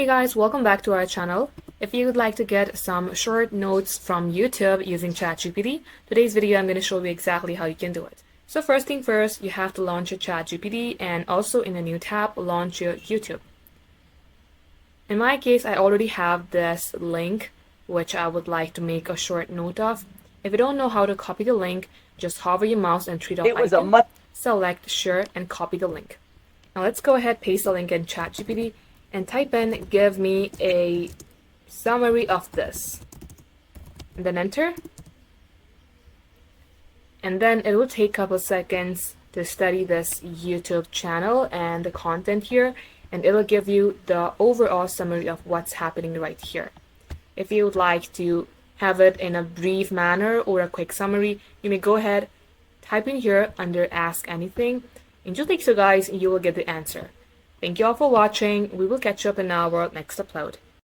Hey guys, welcome back to our channel. If you would like to get some short notes from YouTube using ChatGPT, today's video I'm going to show you exactly how you can do it. So first thing first, you have to launch your ChatGPT and also in a new tab, launch your YouTube. In my case, I already have this link which I would like to make a short note of. If you don't know how to copy the link, just hover your mouse and three dot icon, select share and copy the link. Now let's go ahead, paste the link in ChatGPT and type in give me a summary of this and then enter, and then it will take a couple seconds to study this YouTube channel and the content here, and it'll give you the overall summary of what's happening right here. If you would like to have it in a brief manner or a quick summary, you may go ahead, type in here under ask anything, and just like so guys, you will get the answer. Thank you all for watching. We will catch up in our next upload.